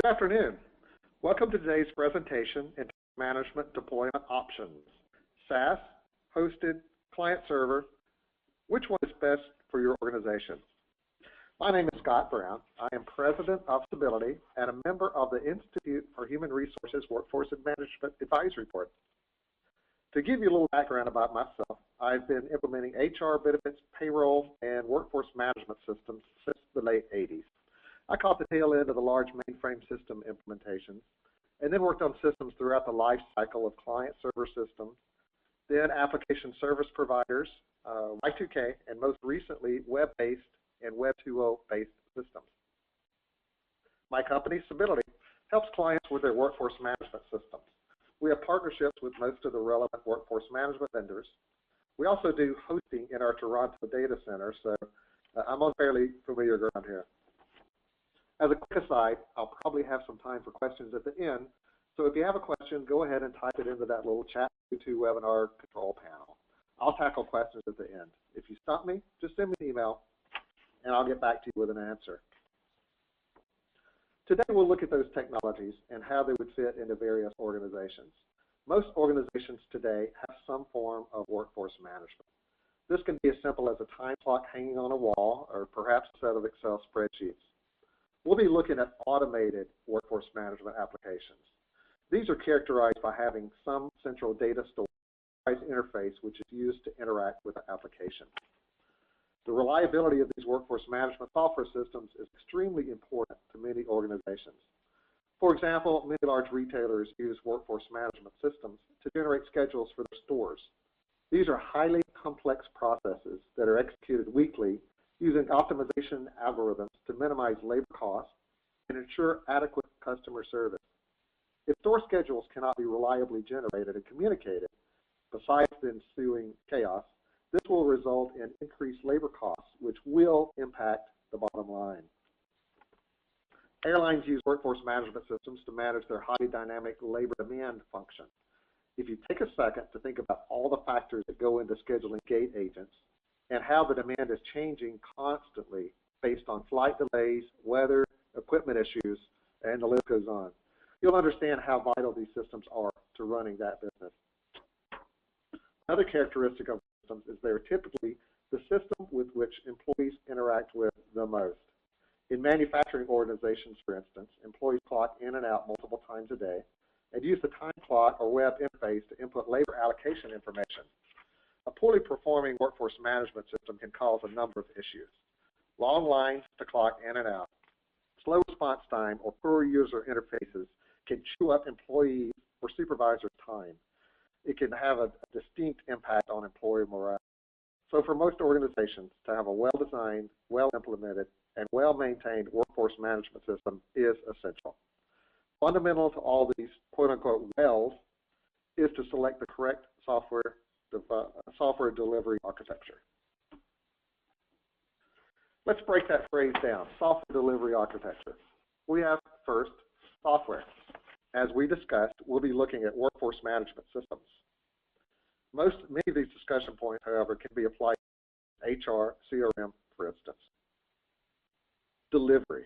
Good afternoon. Welcome to today's presentation into Management Deployment Options. SaaS, hosted, client server, which one is best for your organization? My name is Scott Brown. I am president of Sability and a member of the Institute for Human Resources Workforce and Management Advisory Board. To give you a little background about myself, I've been implementing HR, benefits, payroll, and workforce management systems since the late 80s. I caught the tail end of the large mainframe system implementations and then worked on systems throughout the life cycle of client server systems, then application service providers, Y2K, and most recently web-based and Web 2.0 based systems. My company, Sability, helps clients with their workforce management systems. We have partnerships with most of the relevant workforce management vendors. We also do hosting in our Toronto data center, so I'm on fairly familiar ground here. As a quick aside, I'll probably have some time for questions at the end, so if you have a question, go ahead and type it into that little chat YouTube webinar control panel. I'll tackle questions at the end. If you stop me, just send me an email, and I'll get back to you with an answer. Today, we'll look at those technologies and how they would fit into various organizations. Most organizations today have some form of workforce management. This can be as simple as a time clock hanging on a wall or perhaps a set of Excel spreadsheets. We'll be looking at automated workforce management applications. These are characterized by having some central data storage interface which is used to interact with the application. The reliability of these workforce management software systems is extremely important to many organizations. For example, many large retailers use workforce management systems to generate schedules for their stores. These are highly complex processes that are executed weekly using optimization algorithms to minimize labor costs and ensure adequate customer service. If store schedules cannot be reliably generated and communicated, besides the ensuing chaos, this will result in increased labor costs, which will impact the bottom line. Airlines use workforce management systems to manage their highly dynamic labor demand function. If you take a second to think about all the factors that go into scheduling gate agents and how the demand is changing constantly based on flight delays, weather, equipment issues, and the list goes on, you'll understand how vital these systems are to running that business. Another characteristic of systems is they're typically the system with which employees interact with the most. In manufacturing organizations, for instance, employees clock in and out multiple times a day and use the time clock or web interface to input labor allocation information. A poorly performing workforce management system can cause a number of issues. Long lines to clock in and out, slow response time, or poor user interfaces can chew up employees or supervisors' time. It can have a distinct impact on employee morale. So for most organizations, to have a well-designed, well-implemented, and well-maintained workforce management system is essential. Fundamental to all these quote-unquote wells is to select the correct software delivery architecture. Let's break that phrase down, software delivery architecture. We have first software. As we discussed, we'll be looking at workforce management systems. Many of these discussion points, however, can be applied to HR, CRM, for instance. Delivery.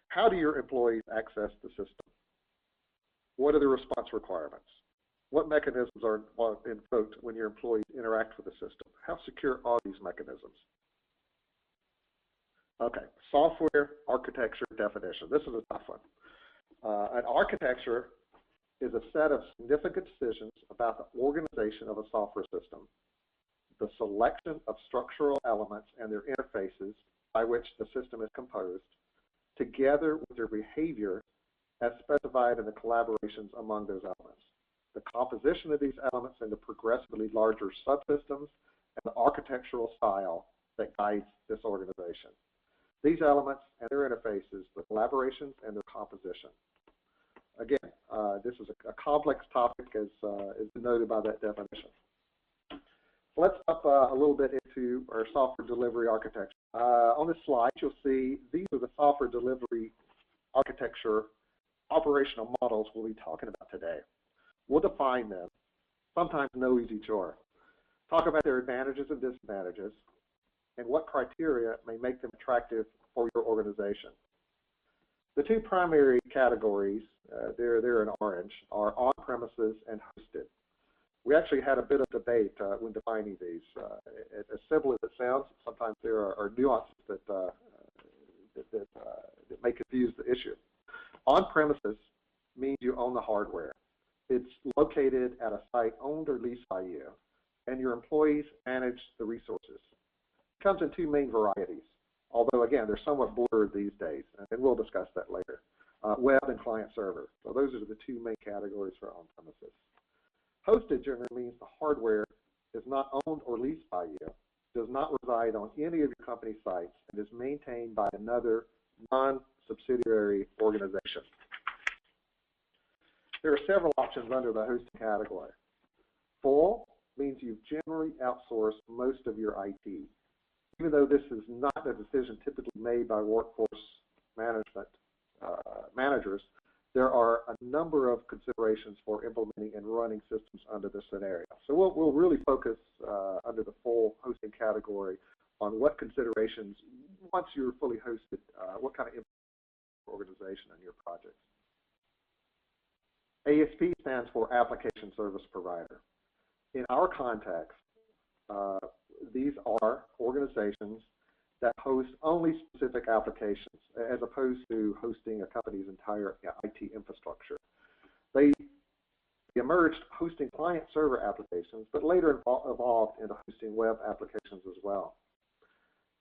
How do your employees access the system? What are the response requirements? What mechanisms are invoked when your employees interact with the system? How secure are these mechanisms? Okay, software architecture definition. This is a tough one. An architecture is a set of significant decisions about the organization of a software system, the selection of structural elements and their interfaces by which the system is composed, together with their behavior as specified in the collaborations among those elements, the composition of these elements into progressively larger subsystems, and the architectural style that guides this organization. These elements and their interfaces, the collaborations and their composition. Again, this is a complex topic as denoted by that definition. Let's up a little bit into our software delivery architecture. On this slide, you'll see these are the software delivery architecture operational models we'll be talking about today. We'll define them, sometimes no easy chore. Talk about their advantages and disadvantages, and what criteria may make them attractive for your organization. The two primary categories, they're in orange, are on-premises and hosted. We actually had a bit of debate when defining these. As simple as it sounds, sometimes there are nuances that may confuse the issue. On-premises means you own the hardware. It's located at a site owned or leased by you, and your employees manage the resources. It comes in two main varieties, although, again, they're somewhat blurred these days, and we'll discuss that later. Web and client server. So those are the two main categories for on-premises. Hosted generally means the hardware is not owned or leased by you, does not reside on any of your company sites, and is maintained by another non-subsidiary organization. There are several options under the hosting category. Full means you've generally outsourced most of your IT. Even though this is not a decision typically made by workforce management managers, there are a number of considerations for implementing and running systems under this scenario. So we'll really focus under the full hosting category on what considerations, once you're fully hosted, what kind of organization in your projects. ASP stands for Application Service Provider. In our context, these are organizations that host only specific applications, as opposed to hosting a company's entire IT infrastructure. They emerged hosting client-server applications, but later evolved into hosting web applications as well.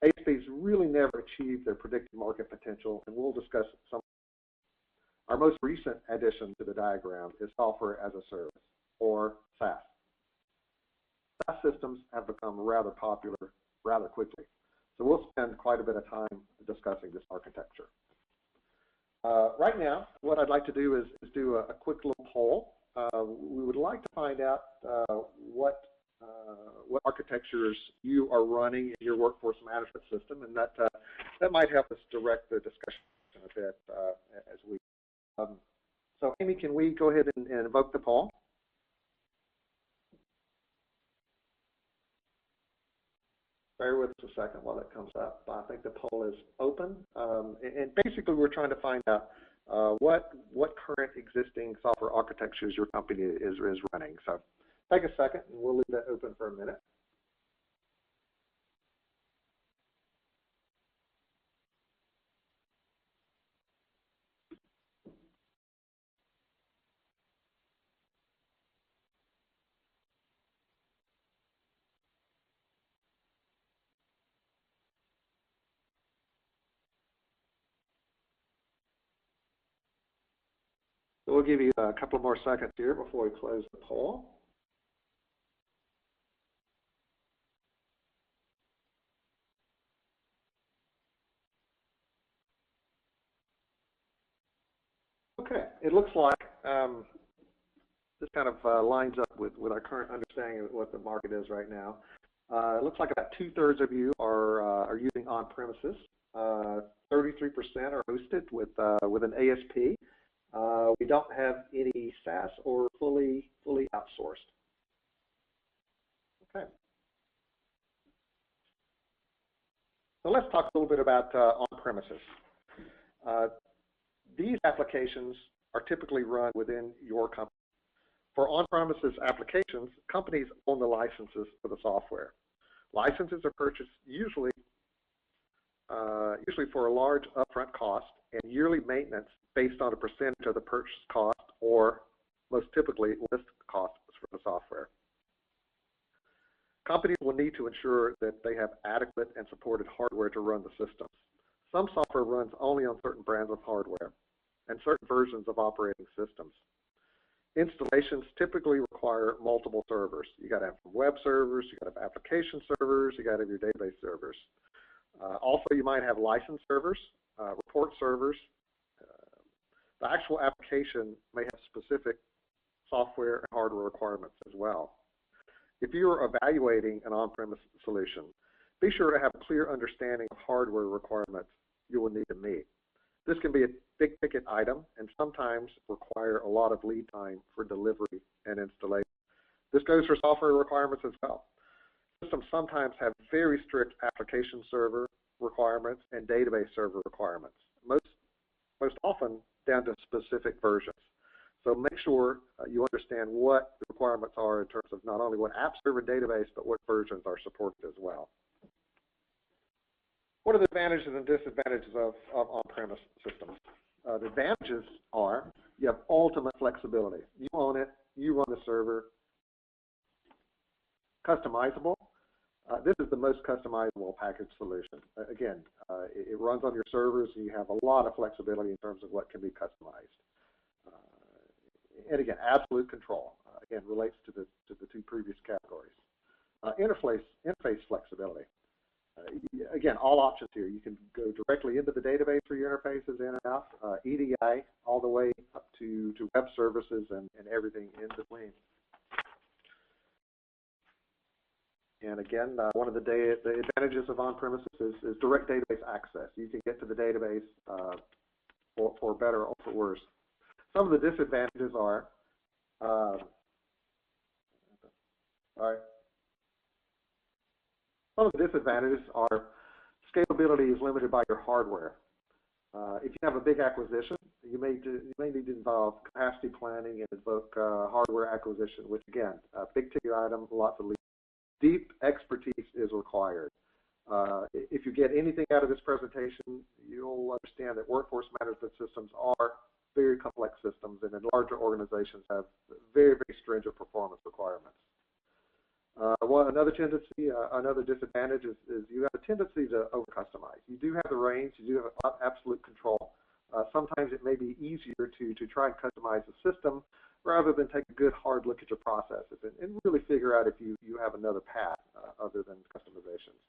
ASPs really never achieved their predicted market potential, and we'll discuss some. Our most recent addition to the diagram is software as a service, or SaaS. SaaS systems have become rather popular rather quickly. So we'll spend quite a bit of time discussing this architecture. Right now, what I'd like to do is do a quick little poll. We would like to find out what architectures you are running in your workforce management system, and that might help us direct the discussion a bit as we. So Amy, can we go ahead and invoke the poll? Bear with us a second while it comes up. I think the poll is open. And basically, we're trying to find out what current existing software architectures your company is running. So take a second, and we'll leave that open for a minute. So we'll give you a couple more seconds here before we close the poll. Okay, it looks like this kind of lines up with our current understanding of what the market is right now. It looks like about 2/3 of you are using on-premises. 33% are hosted with an ASP. We don't have any SaaS or fully outsourced. Okay. So let's talk a little bit about on-premises. These applications are typically run within your company. For on-premises applications, companies own the licenses for the software. Licenses are purchased usually for a large upfront cost and yearly maintenance based on a percentage of the purchase cost, or most typically list costs for the software. Companies will need to ensure that they have adequate and supported hardware to run the systems. Some software runs only on certain brands of hardware and certain versions of operating systems. Installations typically require multiple servers. You got to have web servers, you got to have application servers, you got to have your database servers. Also, you might have license servers, report servers. The actual application may have specific software and hardware requirements as well. If you are evaluating an on-premise solution, be sure to have a clear understanding of hardware requirements you will need to meet. This can be a big-ticket item and sometimes require a lot of lead time for delivery and installation. This goes for software requirements as well. Systems sometimes have very strict application server requirements and database server requirements. most often down to specific versions. So make sure you understand what the requirements are in terms of not only what app server and database, but what versions are supported as well. What are the advantages and disadvantages of on-premise systems? The advantages are you have ultimate flexibility. You own it, you run the server. Customizable. This is the most customizable package solution. Again, it runs on your servers, and you have a lot of flexibility in terms of what can be customized. And again, absolute control. Again, relates to the two previous categories. Interface flexibility. Again, all options here. You can go directly into the database for your interfaces in and out, EDI, all the way up to web services and everything in between. And again, one of the advantages of on-premises is direct database access. You can get to the database for better or for worse. Some of the disadvantages are, some of the disadvantages are scalability is limited by your hardware. If you have a big acquisition, you may need to involve capacity planning and invoke hardware acquisition, which again, a big ticket item, lots of leads. Deep expertise is required. If you get anything out of this presentation, you'll understand that workforce management systems are very complex systems, and in larger organizations have very, very stringent performance requirements. Another disadvantage is you have a tendency to over-customize. You do have the reins, you do have absolute control. Sometimes it may be easier to try and customize the system rather than take a good hard look at your processes and really figure out if you have another path other than customizations.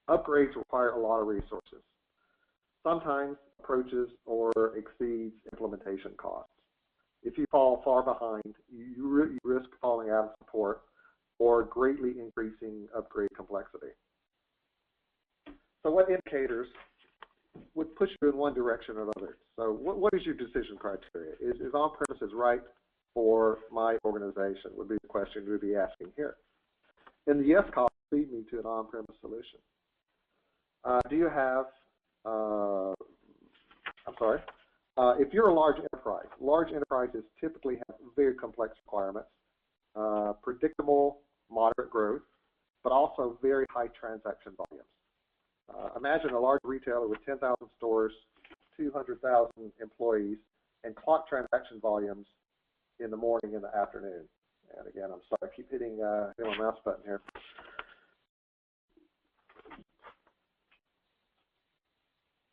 Upgrades require a lot of resources. Sometimes approaches or exceeds implementation costs. If you fall far behind, you risk falling out of support or greatly increasing upgrade complexity. So what indicators would push you in one direction or another? So what is your decision criteria? Is on-premises right for my organization would be the question we'd be asking here. And the yes column lead me to an on-premise solution. Do you have, if you're a large enterprises typically have very complex requirements, predictable, moderate growth, but also very high transaction volumes. Imagine a large retailer with 10,000 stores, 200,000 employees, and clock transaction volumes in the morning and the afternoon. And again, I'm sorry, I keep hitting my mouse button here.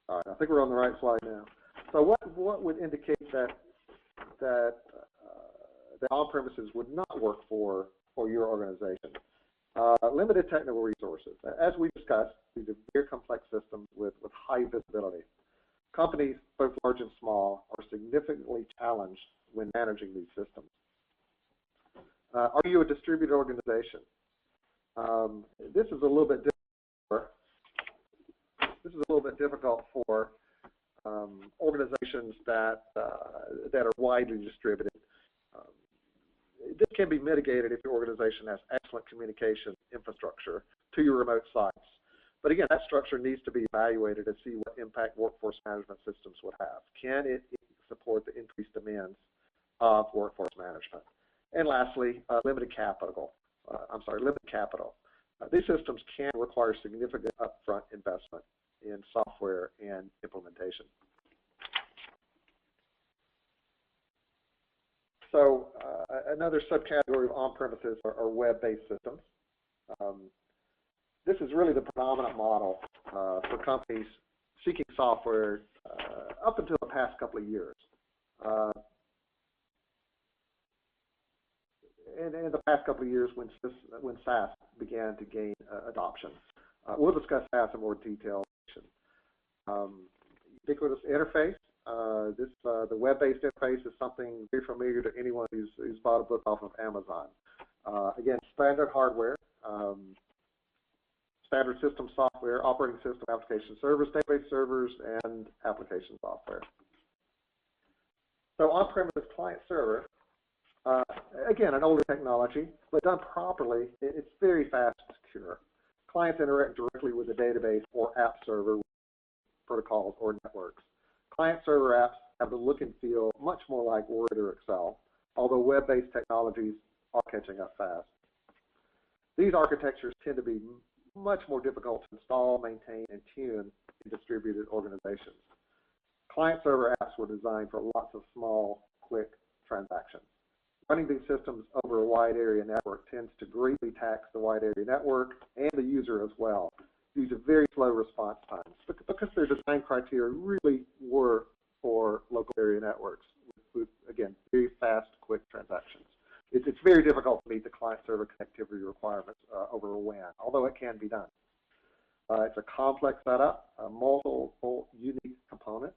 All right, I think we're on the right slide now. So what would indicate that the on-premises would not work for your organization? Limited technical resources. As we discussed, these are very complex systems with high visibility. Companies, both large and small, are significantly challenged when managing these systems. Are you a distributed organization? This is a little bit difficult for organizations that are widely distributed. This can be mitigated if your organization has excellent communication infrastructure to your remote sites. But again, that structure needs to be evaluated to see what impact workforce management systems would have. Can it support the increased demands of workforce management? And lastly, limited capital. These systems can require significant upfront investment in software and implementation. So another subcategory of on-premises are web-based systems. This is really the predominant model for companies seeking software up until the past couple of years. And in the past couple of years when SaaS began to gain adoption. We'll discuss SaaS in more detail. Ubiquitous interface. The web-based interface is something very familiar to anyone who's bought a book off of Amazon. Again, standard hardware, standard system software, operating system, application servers, database servers, and application software. So on-premises client server, again, an older technology, but done properly, it's very fast and secure. Clients interact directly with the database or app server protocols or networks. Client-server apps have the look and feel much more like Word or Excel, although web-based technologies are catching up fast. These architectures tend to be much more difficult to install, maintain, and tune in distributed organizations. Client-server apps were designed for lots of small, quick transactions. Running these systems over a wide area network tends to greatly tax the wide area network and the user as well due to very slow response times because their design criteria really were for local area networks with again, very fast, quick transactions. It's very difficult to meet the client-server connectivity requirements over a WAN, although it can be done. It's a complex setup, multiple unique components.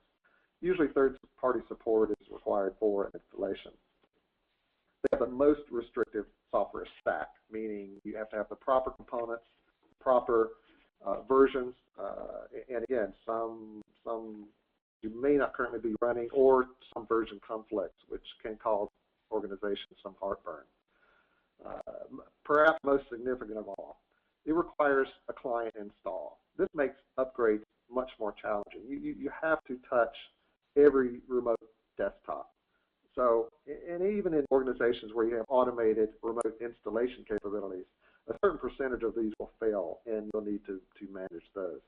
Usually third-party support is required for installation. They have the most restrictive software stack, meaning you have to have the proper components, proper versions, and again, some you may not currently be running, or some version conflicts, which can cause organizations some heartburn. Perhaps most significant of all, it requires a client install. This makes upgrades much more challenging. You have to touch every remote desktop. So, and even in organizations where you have automated remote installation capabilities, a certain percentage of these will fail, and you'll need to manage those.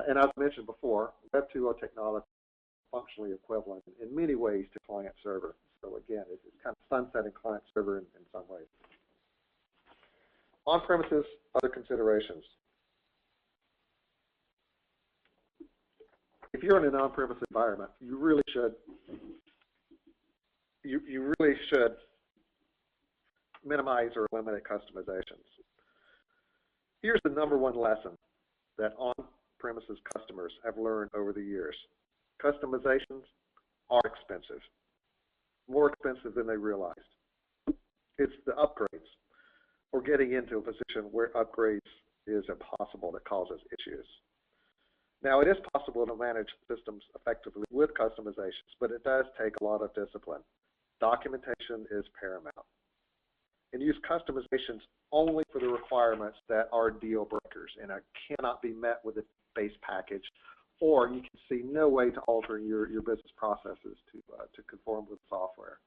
And as mentioned before, Web 2.0 technology is functionally equivalent in many ways to client server. So again, it's kind of sunsetting client server in some ways. On-premises, other considerations. If you're in an on-premise environment, you really should minimize or eliminate customizations. Here's the #1 lesson that on-premises customers have learned over the years. Customizations are expensive, more expensive than they realized. It's the upgrades or getting into a position where upgrades is impossible that causes issues. Now, it is possible to manage systems effectively with customizations, but it does take a lot of discipline. Documentation is paramount. And use customizations only for the requirements that are deal breakers and cannot be met with a base package, or you can see no way to alter your business processes to conform with software.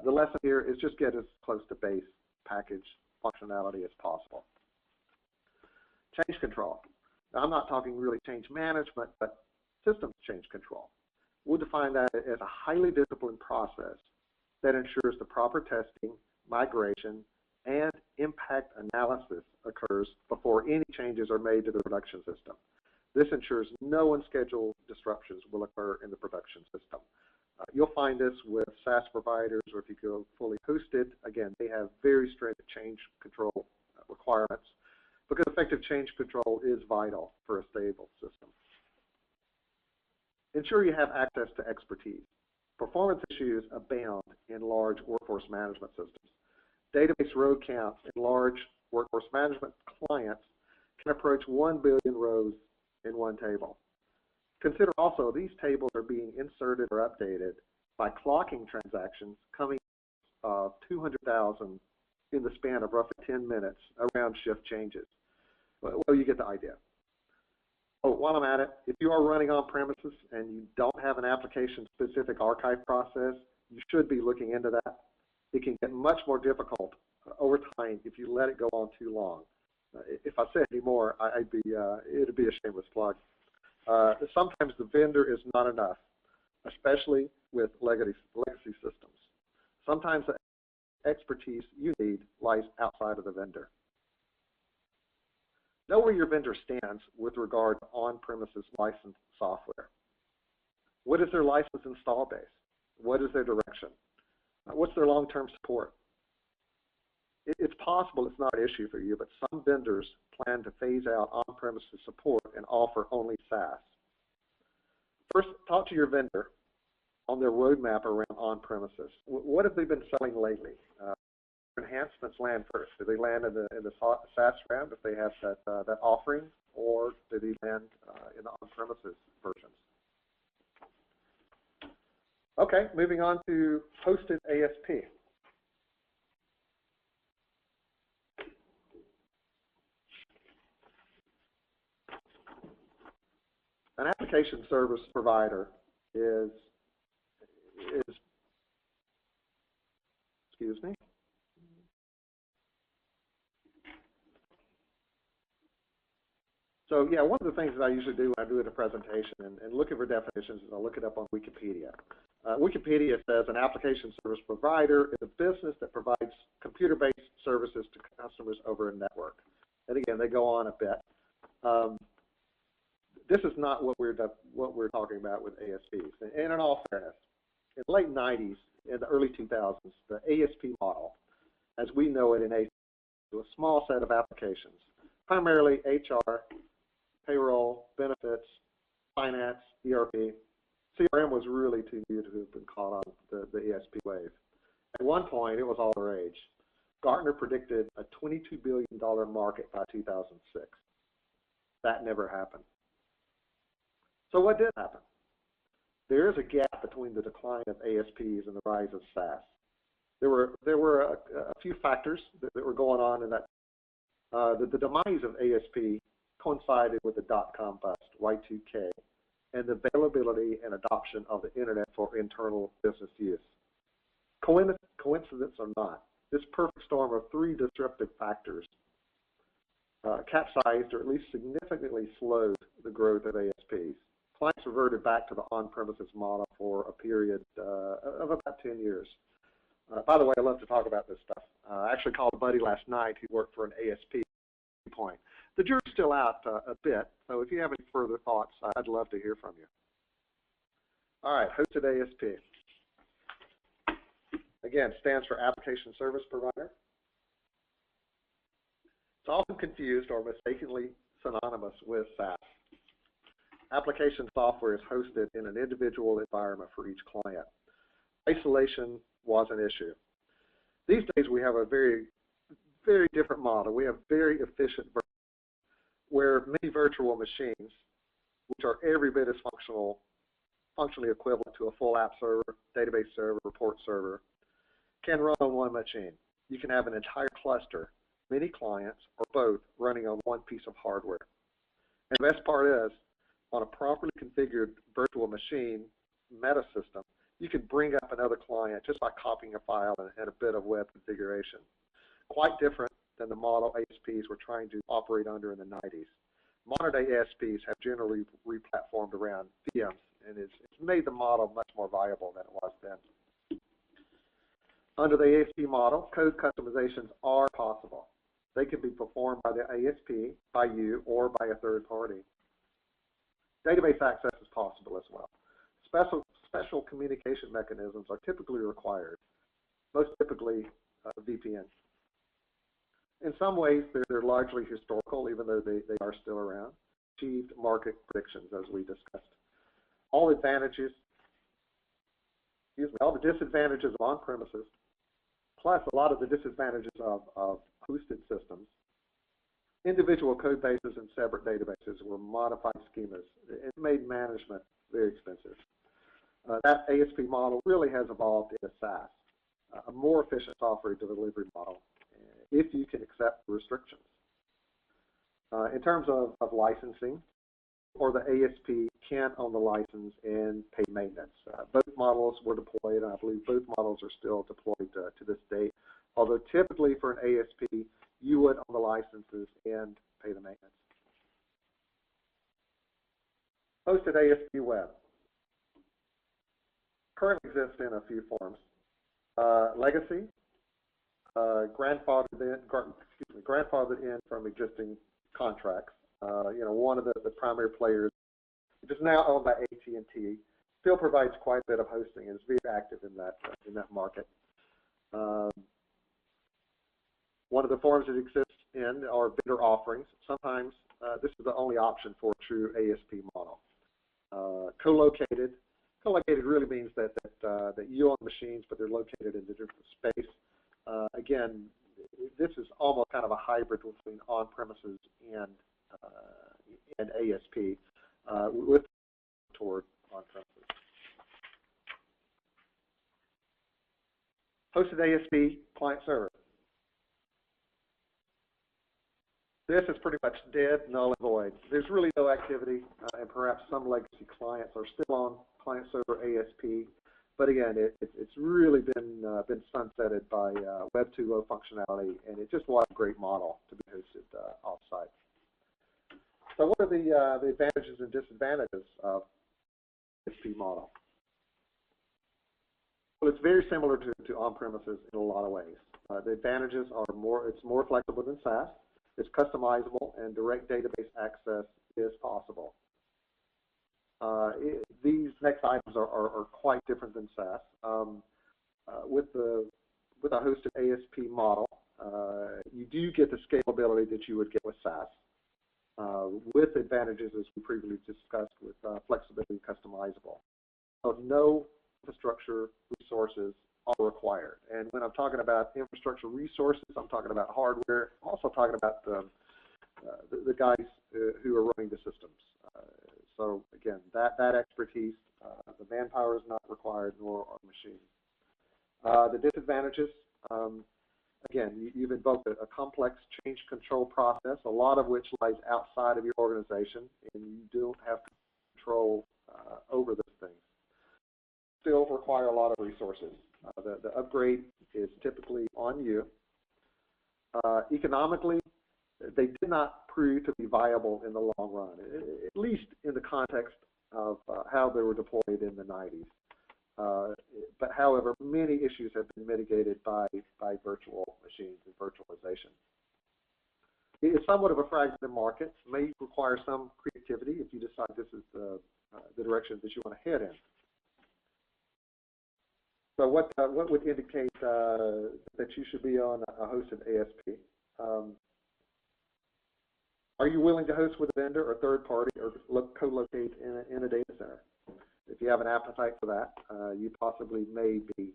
The lesson here is just get as close to base package functionality as possible. Change control. Now, I'm not talking really change management, but systems change control. We'll define that as a highly disciplined process that ensures the proper testing, migration, and impact analysis occurs before any changes are made to the production system. This ensures no unscheduled disruptions will occur in the production system. You'll find this with SaaS providers, or if you go fully hosted, again, they have very strict change control requirements because effective change control is vital for a stable system. Ensure you have access to expertise. Performance issues abound in large workforce management systems. Database row counts in large workforce management clients can approach 1 billion rows in one table. Consider also these tables are being inserted or updated by clocking transactions coming 200,000 in the span of roughly 10 minutes around shift changes. Well, you get the idea. Oh, while I'm at it, if you are running on premises and you don't have an application-specific archive process, you should be looking into that. It can get much more difficult over time if you let it go on too long. If I said any more, it'd be a shameless plug. Sometimes the vendor is not enough, especially with legacy systems. Sometimes the expertise you need lies outside of the vendor. Know where your vendor stands with regard to on-premises licensed software. What is their license install base? What is their direction? What's their long-term support? It's possible it's not an issue for you, but some vendors plan to phase out on-premises support and offer only SaaS. First, talk to your vendor on their roadmap around on-premises. What have they been selling lately? Enhancements land first. Do they land in the SaaS round if they have that offering, or do they land in the on-premises versions? Okay, moving on to hosted ASP. An application application service provider is excuse me. So yeah, one of the things that I usually do when I do a presentation and looking for definitions is I look it up on Wikipedia. Wikipedia says an application service provider is a business that provides computer-based services to customers over a network. And again, they go on a bit. This is not what we're talking about with ASPs. And in all fairness, in the late 90s and the early 2000s, the ASP model, as we know it in ASP, was a small set of applications, primarily HR, payroll, benefits, finance, ERP. CRM was really too new to have been caught on the ASP wave. At one point, it was all the rage. Gartner predicted a $22 billion market by 2006. That never happened. So what did happen? There is a gap between the decline of ASPs and the rise of SaaS. There were a few factors that were going on in that. The demise of ASP coincided with the dot-com bust, Y2K, and the availability and adoption of the internet for internal business use. Coincidence or not, this perfect storm of three disruptive factors capsized or at least significantly slowed the growth of ASPs. Clients reverted back to the on-premises model for a period of about 10 years. By the way, I love to talk about this stuff. I actually called a buddy last night who worked for an ASP point. The jury's still out a bit, so if you have any further thoughts, I'd love to hear from you. All right, hosted ASP. Again, stands for Application Service Provider. It's often confused or mistakenly synonymous with SaaS. Application software is hosted in an individual environment for each client. Isolation was an issue. These days, we have a very, very different model. We have very efficient where many virtual machines, which are every bit as functionally equivalent to a full app server, database server, report server, can run on one machine. You can have an entire cluster, many clients, or both running on one piece of hardware. And the best part is, on a properly configured virtual machine meta system, you can bring up another client just by copying a file and a bit of web configuration. Quite different than the model ASPs were trying to operate under in the 90s. Modern-day ASPs have generally replatformed around VMs, and it's made the model much more viable than it was then. Under the ASP model, code customizations are possible. They can be performed by the ASP, by you, or by a third party. Database access is possible as well. Special communication mechanisms are typically required, most typically VPN. In some ways, they're largely historical, even though they are still around. Achieved market predictions, as we discussed. All the disadvantages of on-premises, plus a lot of the disadvantages of hosted systems. Individual code bases and separate databases were modified schemas. It made management very expensive. That ASP model really has evolved into SaaS, a more efficient software delivery model, if you can accept the restrictions. In terms of licensing, or the ASP can own the license and pay maintenance. Both models were deployed, and I believe both models are still deployed to this date, although typically for an ASP, you would own the licenses and pay the maintenance. Hosted ASP Web currently exists in a few forms. Legacy, grandfathered in from existing contracts. One of the primary players, which is now owned by AT&T, still provides quite a bit of hosting and is very active in that market. One of the forms it exists in are vendor offerings. Sometimes this is the only option for a true ASP model. Co-located really means that you own machines, but they're located in a different space. Again, this is almost kind of a hybrid between on-premises and ASP, with toward on-premises. Hosted ASP client server. This is pretty much dead, null, and void. There's really no activity, and perhaps some legacy clients are still on client server ASP. But again, it's really been sunsetted by Web 2.0 functionality, and it just was a great model to be hosted offsite. So what are the advantages and disadvantages of ASP model? Well, it's very similar to on-premises in a lot of ways. The advantages are it's more flexible than SaaS. It's customizable, and direct database access is possible. These next items are quite different than SaaS. With a hosted ASP model, you do get the scalability that you would get with SaaS, with advantages as we previously discussed with flexibility and customizable. So no infrastructure resources are required. And when I'm talking about infrastructure resources, I'm talking about hardware. I'm also talking about the guys who are running the systems. So again, that expertise, the manpower is not required, nor are machines. The disadvantages, again, you've invoked a complex change control process, a lot of which lies outside of your organization, and you don't have control over those things. Still require a lot of resources. The upgrade is typically on you. Economically, they did not prove to be viable in the long run, at least in the context of how they were deployed in the 90s. But however, many issues have been mitigated by virtual machines and virtualization. It is somewhat of a fragmented market, may require some creativity if you decide this is the direction that you want to head in. So what would indicate that you should be on a hosted ASP? Are you willing to host with a vendor or third party or co-locate in a data center? If you have an appetite for that, you possibly may be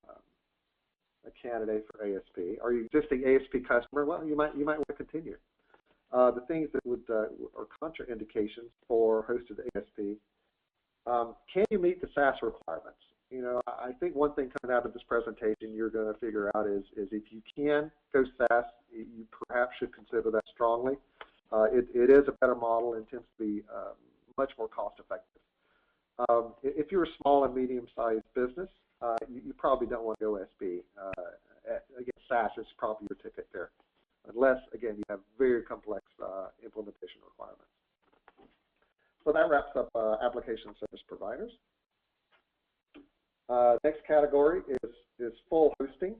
a candidate for ASP. Are you just an ASP customer? Well, you might want to continue. The things that would are contraindications for hosted ASP. Can you meet the SaaS requirements? You know, I think one thing coming out of this presentation you're going to figure out is if you can go SaaS, you perhaps should consider that strongly. It is a better model and tends to be much more cost effective. If you're a small and medium-sized business, you probably don't want to go SP. Again, SaaS is probably your ticket there, unless, again, you have very complex implementation requirements. So that wraps up application service providers. Next category is full hosting,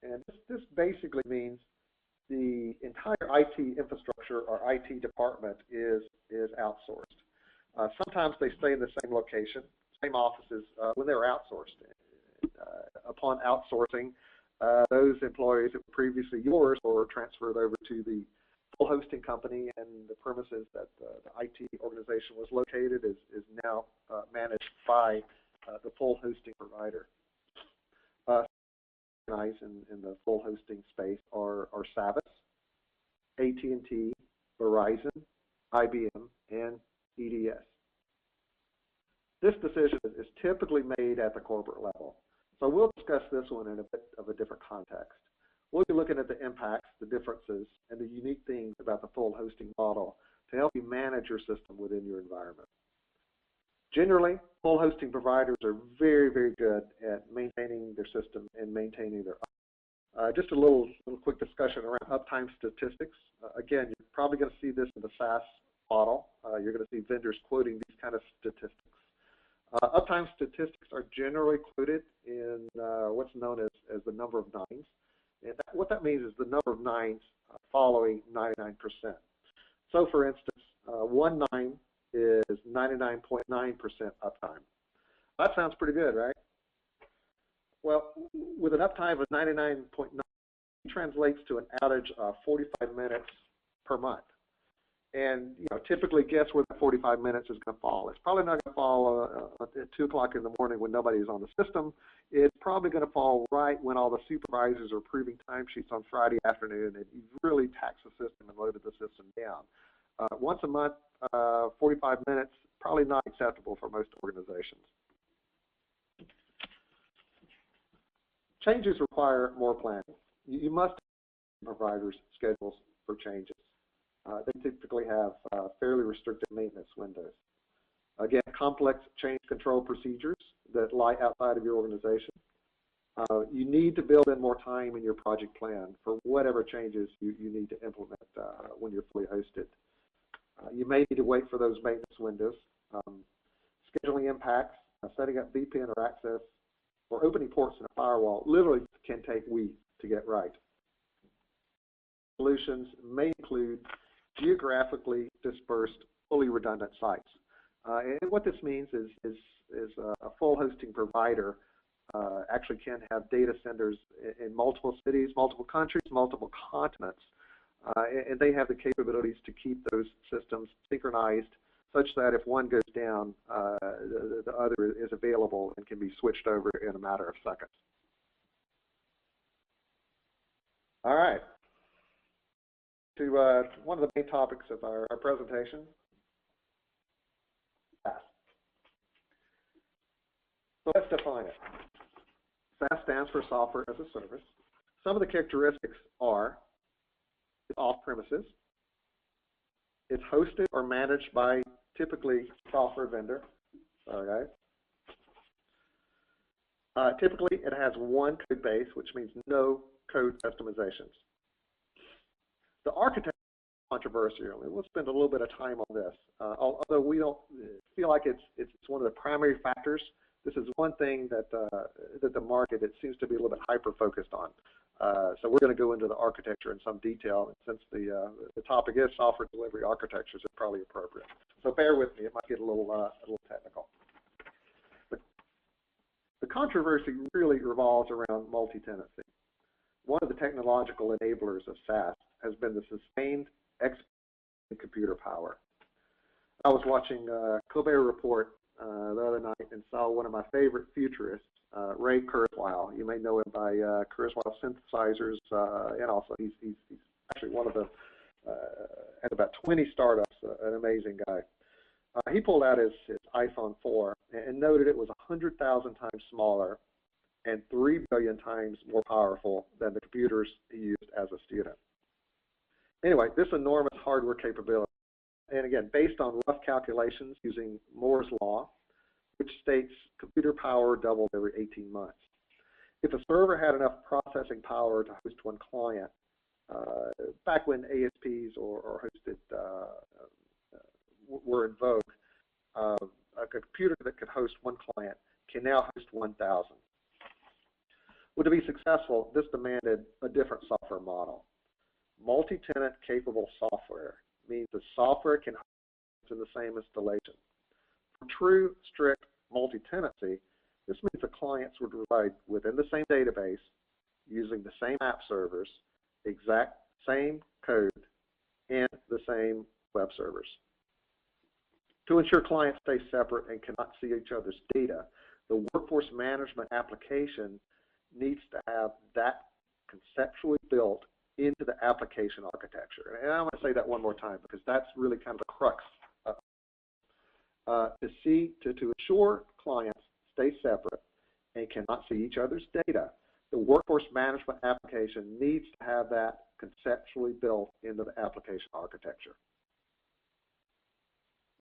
and this basically means the entire IT infrastructure or IT department is outsourced. Sometimes they stay in the same location, same offices when they're outsourced. Upon outsourcing, those employees that were previously yours were transferred over to the full hosting company, and the premises that the IT organization was located is now managed by the full hosting provider. In the full hosting space are Sability, AT&T, Verizon, IBM, and EDS. This decision is typically made at the corporate level. So we'll discuss this one in a bit of a different context. We'll be looking at the impacts, the differences, and the unique things about the full hosting model to help you manage your system within your environment. Generally, full hosting providers are very, very good at maintaining their system and maintaining their just a little quick discussion around uptime statistics. Again, you're probably going to see this in the SaaS model. You're going to see vendors quoting these kind of statistics. Uptime statistics are generally quoted in what's known as the number of nines. And what that means is the number of nines following 99%. So, for instance, 1 9 is 99.9% uptime. That sounds pretty good, right? Well, with an uptime of 99.9, it translates to an outage of 45 minutes per month. And typically, guess where the 45 minutes is going to fall? It's probably not going to fall at 2 o'clock in the morning when nobody's on the system. It's probably going to fall right when all the supervisors are approving timesheets on Friday afternoon, and you've really taxed the system and loaded the system down. Once a month, 45 minutes, probably not acceptable for most organizations. Changes require more planning. You must have providers' schedules for changes. They typically have fairly restricted maintenance windows. Again, complex change control procedures that lie outside of your organization. You need to build in more time in your project plan for whatever changes you need to implement when you're fully hosted. You may need to wait for those maintenance windows. Scheduling impacts, setting up VPN or access, or opening ports in a firewall literally can take weeks to get right. Solutions may include geographically dispersed, fully redundant sites. And what this means is a full hosting provider actually can have data centers in multiple cities, multiple countries, multiple continents, and they have the capabilities to keep those systems synchronized such that if one goes down, the other is available and can be switched over in a matter of seconds. All right. To one of the main topics of our presentation, SaaS. So let's define it. SaaS stands for Software as a Service. Some of the characteristics are it's off-premises, it's hosted or managed by typically software vendor. Sorry, guys. Typically, it has one code base, which means no code customizations. The architecture is controversial, and we'll spend a little bit of time on this. Although we don't feel like it's one of the primary factors, this is one thing that the market it seems to be a little bit hyper-focused on. So we're going to go into the architecture in some detail, and since the topic is software delivery architectures, it's probably appropriate. So bear with me; it might get a little technical. But the controversy really revolves around multi-tenancy. One of the technological enablers of SaaS has been the sustained expansion in computer power. I was watching Colbert Report the other night and saw one of my favorite futurists, Ray Kurzweil. You may know him by Kurzweil synthesizers, and also he's actually one of the had about 20 startups. An amazing guy. He pulled out his iPhone 4 and noted it was 100,000 times smaller and 3 billion times more powerful than the computers he used as a student. Anyway, this enormous hardware capability, and again, based on rough calculations using Moore's law, which states computer power doubled every 18 months. If a server had enough processing power to host one client, back when ASPs or hosted were in vogue, a computer that could host one client can now host 1,000. Well, to be successful, this demanded a different software model. Multi-tenant capable software means the software can host in the same installation. For true, strict multi-tenancy, this means the clients would reside within the same database, using the same app servers, exact same code, and the same web servers. To ensure clients stay separate and cannot see each other's data, the workforce management application needs to have that conceptually built into the application architecture. And I want to say that one more time because that's really kind of the crux to ensure clients stay separate and cannot see each other's data. The workforce management application needs to have that conceptually built into the application architecture.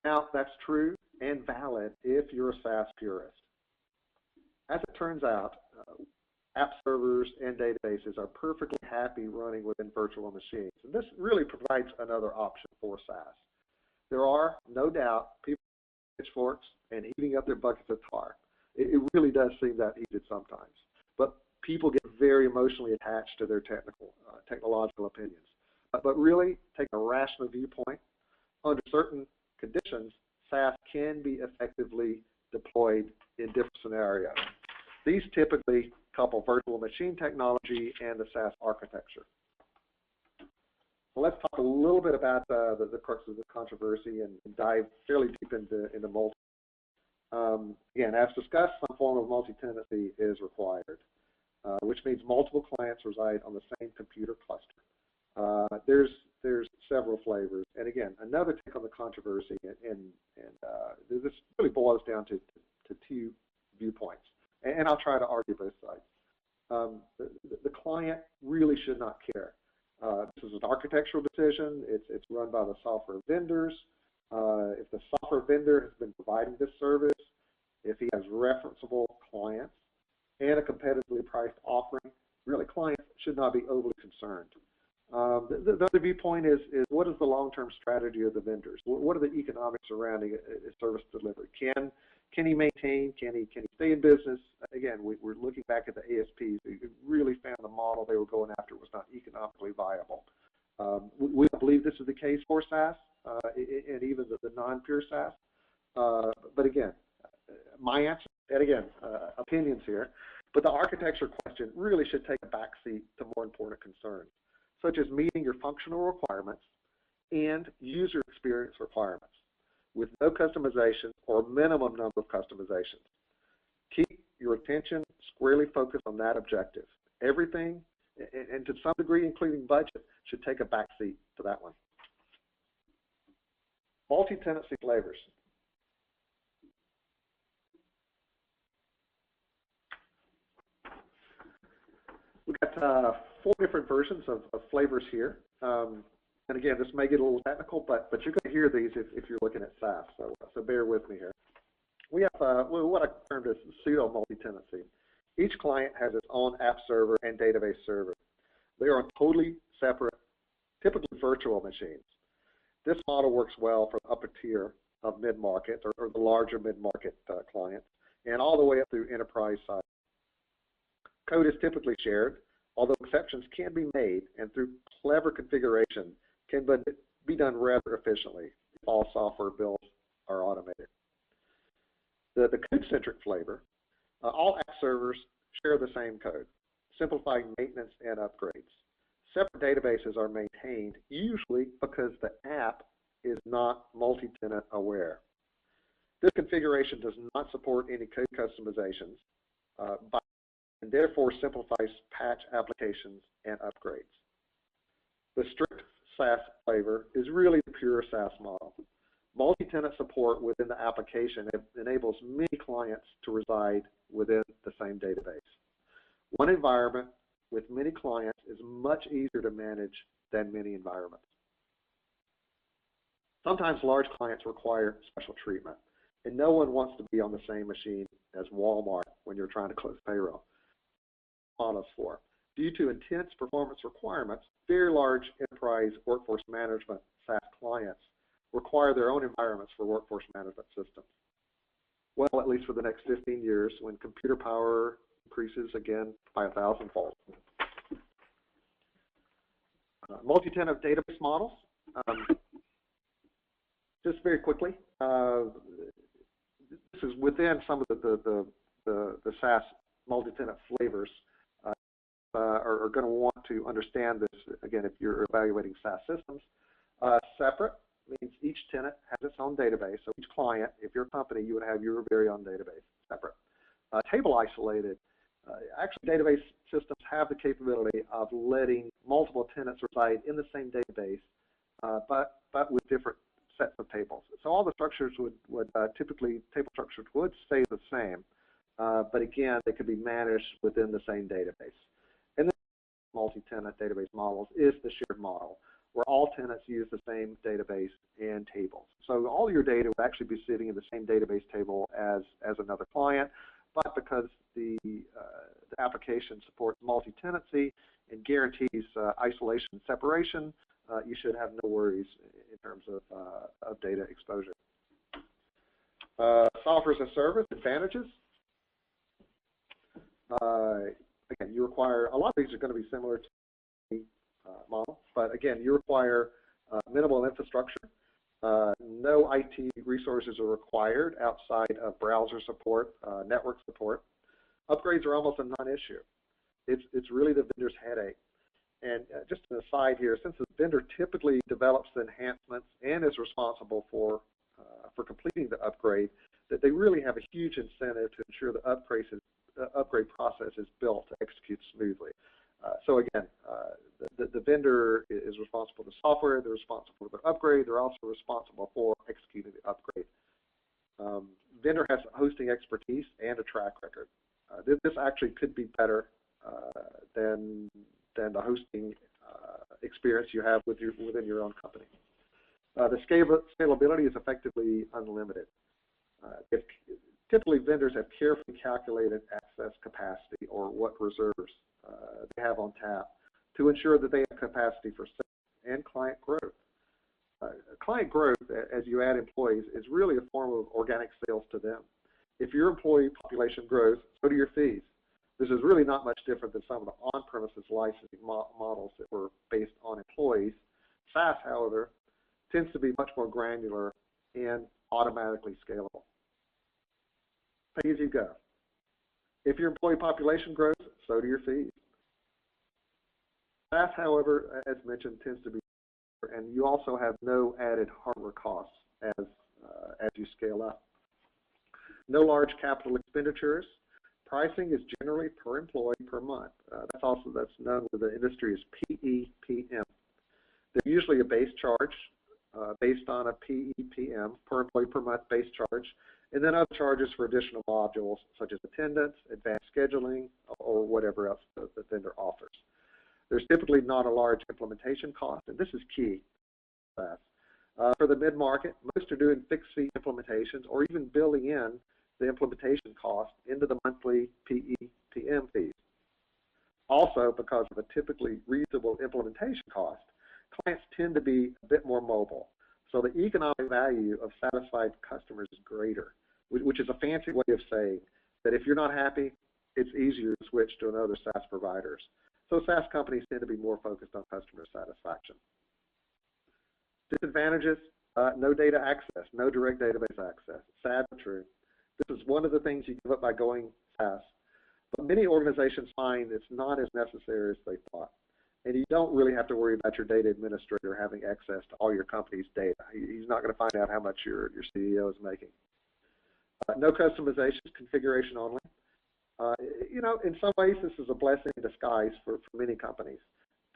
Now, that's true and valid if you're a SaaS purist. As it turns out, app servers and databases are perfectly happy running within virtual machines. And this really provides another option for SaaS. There are, no doubt, people with pitchforks and heating up their buckets of tar. It really does seem that heated sometimes. But people get very emotionally attached to their technological opinions. But really, take a rational viewpoint. Under certain conditions, SaaS can be effectively deployed in different scenarios. These typically couple virtual machine technology and the SaaS architecture. So let's talk a little bit about the crux of the controversy and dive fairly deep into multi. Again, as discussed, some form of multi-tenancy is required, which means multiple clients reside on the same computer cluster. There's several flavors, and again, another take on the controversy, and this really boils down to two viewpoints, and I'll try to argue both sides. The client really should not care. This is an architectural decision, it's run by the software vendors. If the software vendor has been providing this service, if he has referenceable clients and a competitively priced offering, really clients should not be overly concerned. The other viewpoint is what is the long-term strategy of the vendors? What are the economics surrounding a service delivery? Can he maintain? Can he stay in business? Again, we're looking back at the ASPs. We really found the model they were going after was not economically viable. We believe this is the case for SaaS and even the non-pure SaaS. But again, my answer, and again, opinions here, but the architecture question really should take a backseat to more important concerns, such as meeting your functional requirements and user experience requirements with no customization or minimum number of customizations. Keep your attention squarely focused on that objective. Everything, and to some degree including budget, should take a backseat to that one. Multi-tenancy flavors. We've got 4 different versions of flavors here. And again, this may get a little technical, but you're going to hear these if you're looking at SaaS, so bear with me here. We have what I termed as pseudo multi-tenancy. Each client has its own app server and database server. They are on totally separate, typically virtual machines. This model works well for the upper tier of mid-market or the larger mid-market clients, and all the way up through enterprise size. Code is typically shared, although exceptions can be made, and through clever configuration can be done rather efficiently if all software builds are automated. The code-centric flavor, all app servers share the same code, simplifying maintenance and upgrades. Separate databases are maintained, usually because the app is not multi-tenant aware. This configuration does not support any code customizations, and therefore simplifies patch applications and upgrades. The strict SaaS flavor is really the pure SaaS model. Multi-tenant support within the application enables many clients to reside within the same database. One environment with many clients is much easier to manage than many environments. Sometimes large clients require special treatment, and no one wants to be on the same machine as Walmart when you're trying to close payroll. Models for. Due to intense performance requirements, very large enterprise workforce management SaaS clients require their own environments for workforce management systems. Well, at least for the next 15 years, when computer power increases again by 1,000-fold. Multi-tenant database models. Just very quickly, this is within some of the SaaS multi-tenant flavors. Are going to want to understand this, again, if you're evaluating SaaS systems. Separate means each tenant has its own database. So each client, if you're a company, you would have your very own database, separate. Table isolated. Actually, database systems have the capability of letting multiple tenants reside in the same database, but with different sets of tables. So all the structures would typically, table structures would stay the same, but again, they could be managed within the same database. And then multi-tenant database models is the shared model, where all tenants use the same database and tables. So all your data would actually be sitting in the same database table as another client, but because the application supports multi-tenancy and guarantees isolation and separation, you should have no worries in terms of data exposure. Software as a service advantages. Again, you require, a lot of these are going to be similar to the model, but again, you require minimal infrastructure. No IT resources are required outside of browser support, network support. Upgrades are almost a non-issue. It's really the vendor's headache. And just an aside here, since the vendor typically develops the enhancements and is responsible for completing the upgrade, that they really have a huge incentive to ensure the upgrade process is built to execute smoothly. So again, the vendor is responsible for the software, they're responsible for the upgrade, they're also responsible for executing the upgrade. Vendor has hosting expertise and a track record. This actually could be better than the hosting experience you have within your own company. The scalability is effectively unlimited. Typically, vendors have carefully calculated access capacity or what reserves they have on tap to ensure that they have capacity for sales and client growth. Client growth, as you add employees, is really a form of organic sales to them. If your employee population grows, so do your fees. This is really not much different than some of the on-premises licensing models that were based on employees. SaaS, however, tends to be much more granular and automatically scalable. Pay as you go. If your employee population grows, so do your fees. SaaS, however, as mentioned, tends to be, and you also have no added hardware costs as you scale up. No large capital expenditures. Pricing is generally per employee per month. That's known in the industry as PEPM. There's usually a base charge based on a PEPM, per employee per month base charge, and then other charges for additional modules such as attendance, advanced scheduling, or whatever else the vendor offers. There's typically not a large implementation cost, and this is key. For the mid-market, most are doing fixed fee implementations or even building in the implementation cost into the monthly PEPM fees. Also, because of a typically reasonable implementation cost, clients tend to be a bit more mobile. So the economic value of satisfied customers is greater, which is a fancy way of saying that if you're not happy, it's easier to switch to another SaaS providers. So SaaS companies tend to be more focused on customer satisfaction. Disadvantages, no data access, no direct database access. Sad but true. This is one of the things you give up by going SaaS. But many organizations find it's not as necessary as they thought. And you don't really have to worry about your data administrator having access to all your company's data. He's not going to find out how much your CEO is making. No customizations, configuration only. In some ways, this is a blessing in disguise for many companies.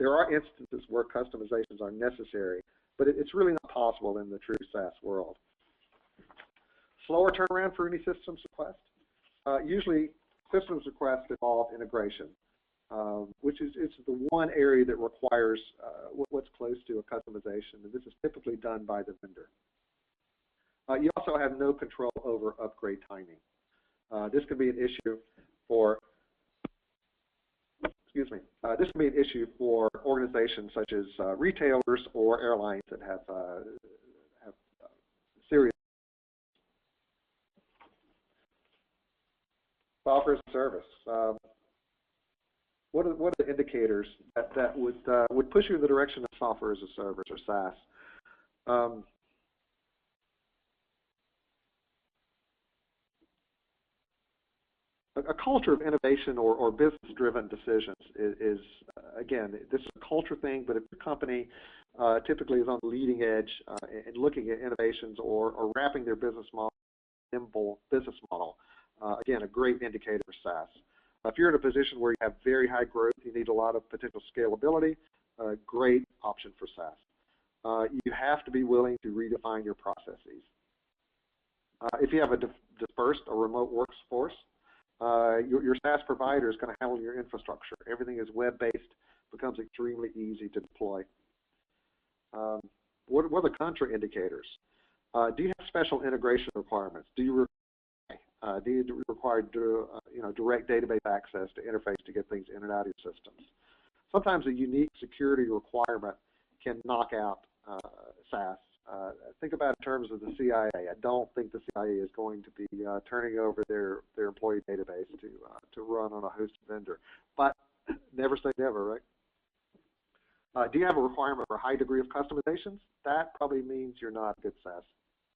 There are instances where customizations are necessary, but it's really not possible in the true SaaS world. Slower turnaround for any systems request. Usually, systems requests involve integration, which is the one area that requires what's close to a customization, and this is typically done by the vendor. You also have no control over upgrade timing. This can be an issue for this can be an issue for organizations such as retailers or airlines that have serious software as a service. What are the indicators that would push you in the direction of software as a service or SaaS? A culture of innovation or business-driven decisions is again, this is a culture thing, but if the company typically is on the leading edge and looking at innovations or wrapping their business model in a nimble business model, again, a great indicator for SaaS. If you're in a position where you have very high growth, you need a lot of potential scalability, great option for SaaS. You have to be willing to redefine your processes. If you have a dispersed or remote workforce, your SaaS provider is going to handle your infrastructure. Everything is web-based, becomes extremely easy to deploy. What are the contraindicators? Do you have special integration requirements? Do you require direct database access to interface to get things in and out of your systems? Sometimes a unique security requirement can knock out SaaS. Think about it in terms of the CIA. I don't think the CIA is going to be turning over their employee database to run on a hosted vendor. But never say never, right? Do you have a requirement for a high degree of customizations? That probably means you're not a good SaaS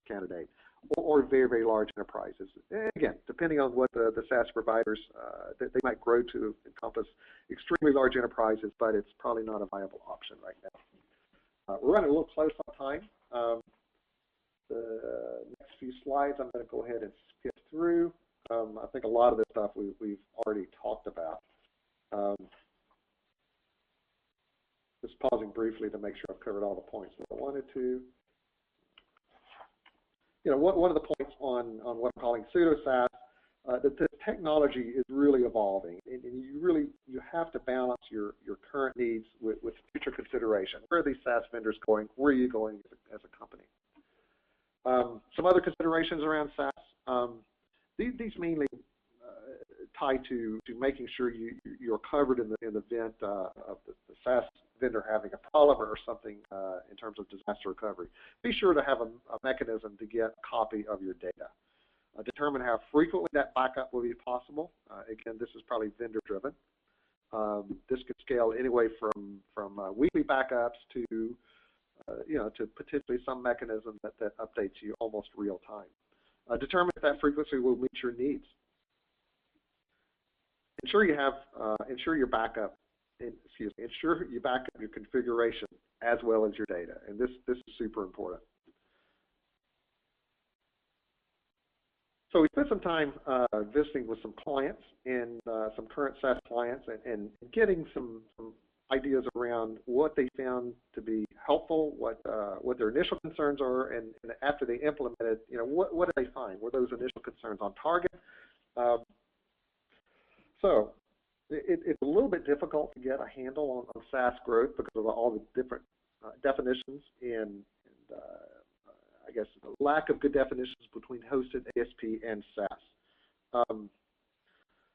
candidate. Or very, very large enterprises. And again, depending on what the SaaS providers, they might grow to encompass extremely large enterprises, but it's probably not a viable option right now. We're running a little close on time. The next few slides I'm going to go ahead and skip through. I think a lot of this stuff we've already talked about. Just pausing briefly to make sure I've covered all the points that I wanted to. One of the points on what I'm calling pseudo SaaS, that the technology is really evolving, and you have to balance your current needs with future consideration. Where are these SaaS vendors going? Where are you going as a company? Some other considerations around SaaS. These mainly tie to making sure you're covered in the event of the SaaS vendor having a problem or something in terms of disaster recovery. Be sure to have a mechanism to get a copy of your data. Determine how frequently that backup will be possible. Again, this is probably vendor driven. This could scale anyway from weekly backups to to potentially some mechanism that updates you almost real time. Determine if that frequency will meet your needs. Ensure you back up your configuration as well as your data, and this is super important. So we spent some time visiting with some clients and some current SaaS clients and getting some ideas around what they found to be helpful, what their initial concerns are, and after they implemented, what did they find? Were those initial concerns on target? So it's a little bit difficult to get a handle on SaaS growth because of all the different definitions and I guess the lack of good definitions between hosted, ASP, and SaaS.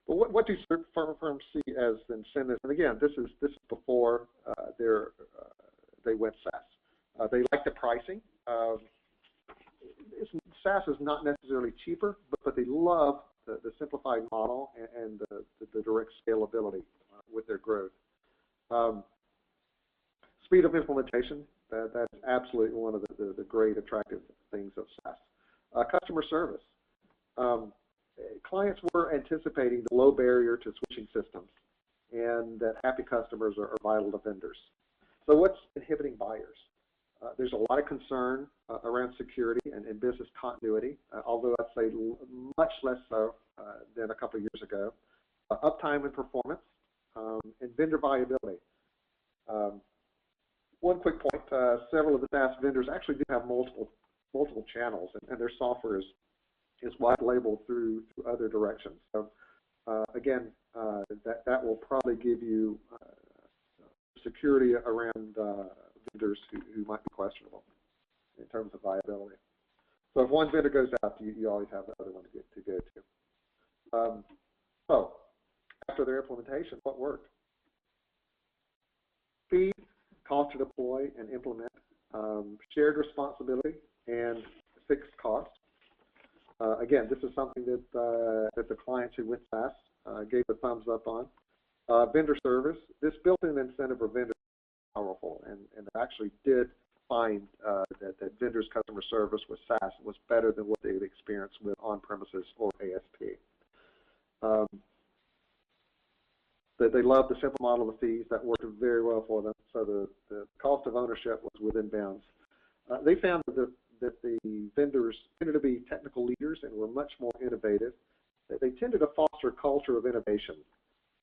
But what do firms see as incentives? And again, this is before they went SaaS. They like the pricing. SaaS is not necessarily cheaper, but they love the simplified model and the direct scalability with their growth. Speed of implementation, that's absolutely one of the great attractive things of SaaS. Customer service. Clients were anticipating the low barrier to switching systems and that happy customers are vital to vendors. So what's inhibiting buyers? There's a lot of concern around security and business continuity, although I'd say much less so than a couple of years ago. Uptime and performance, and vendor viability. One quick point, several of the SaaS vendors actually do have multiple channels, and their software is white labeled through other directions. So again, that will probably give you security around vendors who might be questionable in terms of viability. So if one vendor goes out, you always have the other one to go to. So after their implementation, what worked? Speed, cost to deploy and implement, shared responsibility, and fixed cost. Again, this is something that the clients who went SaaS gave a thumbs up on. Vendor service. This built-in incentive for vendors is powerful, and actually did find that vendors' customer service with SaaS was better than what they had experienced with on-premises or ASP. They loved the simple model of fees. That worked very well for them, so the cost of ownership was within bounds. They found that the vendors tended to be technical leaders and were much more innovative. They tended to foster a culture of innovation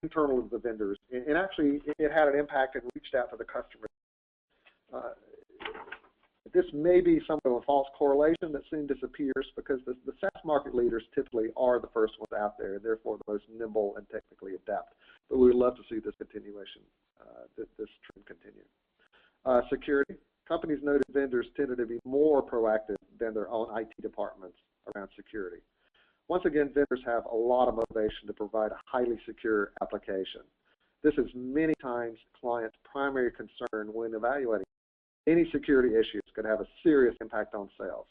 internal to the vendors, and actually it had an impact and reached out to the customers. This may be somewhat of a false correlation that soon disappears because the SaaS market leaders typically are the first ones out there, and therefore the most nimble and technically adept. But we would love to see this continuation, this trend continue. Security. Companies noted vendors tended to be more proactive than their own IT departments around security. Once again, vendors have a lot of motivation to provide a highly secure application. This is many times clients' primary concern when evaluating. Any security issues could have a serious impact on sales.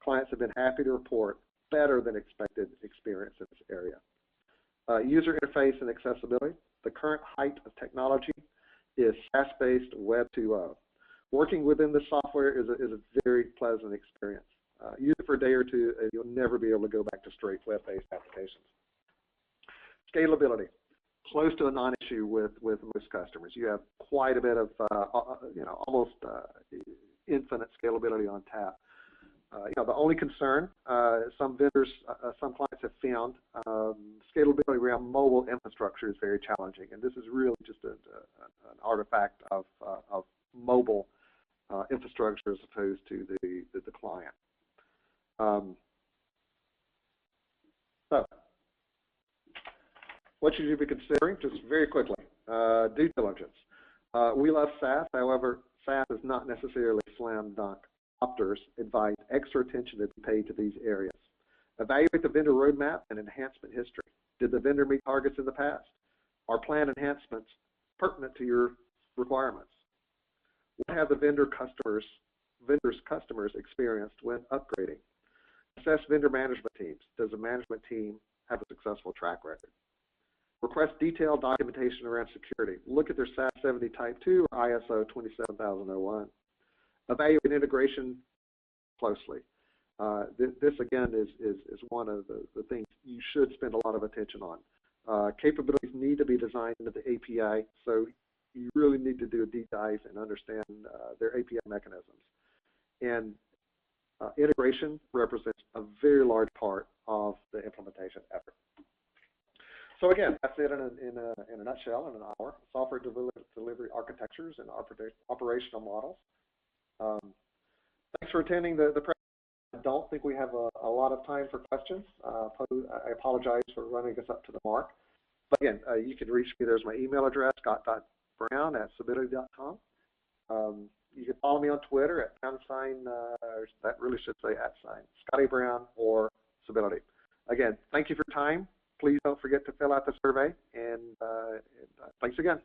Clients have been happy to report better than expected experience in this area. User interface and accessibility. The current height of technology is SaaS-based Web 2.0. Working within the software is a very pleasant experience. Use it for a day or two, and you'll never be able to go back to straight web-based applications. Scalability. Close to a non-issue with most customers. You have quite a bit of almost infinite scalability on tap. The only concern some vendors, some clients have found, scalability around mobile infrastructure is very challenging, and this is really just an artifact of mobile infrastructure as opposed to the client. So What should you be considering? Just very quickly, due diligence. We love SaaS. However, SaaS is not necessarily slam dunk. Opters advise extra attention to be paid to these areas. Evaluate the vendor roadmap and enhancement history. Did the vendor meet targets in the past? Are planned enhancements pertinent to your requirements? What have the vendor's customers experienced when upgrading? Assess vendor management teams. Does the management team have a successful track record? Request detailed documentation around security. Look at their SAS 70 Type 2 or ISO 27001. Evaluate integration closely. This again is one of the things you should spend a lot of attention on. Capabilities need to be designed into the API, so you really need to do a deep dive and understand their API mechanisms. And integration represents a very large part of the implementation effort. So again, that's it in a nutshell, in an hour. Software delivery architectures and operational models. Thanks for attending the presentation. I don't think we have a lot of time for questions. I apologize for running us up to the mark. But again, you can reach me. There's my email address, scott.brown@sability.com. You can follow me on Twitter at @ that really should say @ Scotty Brown or Sability. Again, thank you for your time. Please don't forget to fill out the survey, and thanks again.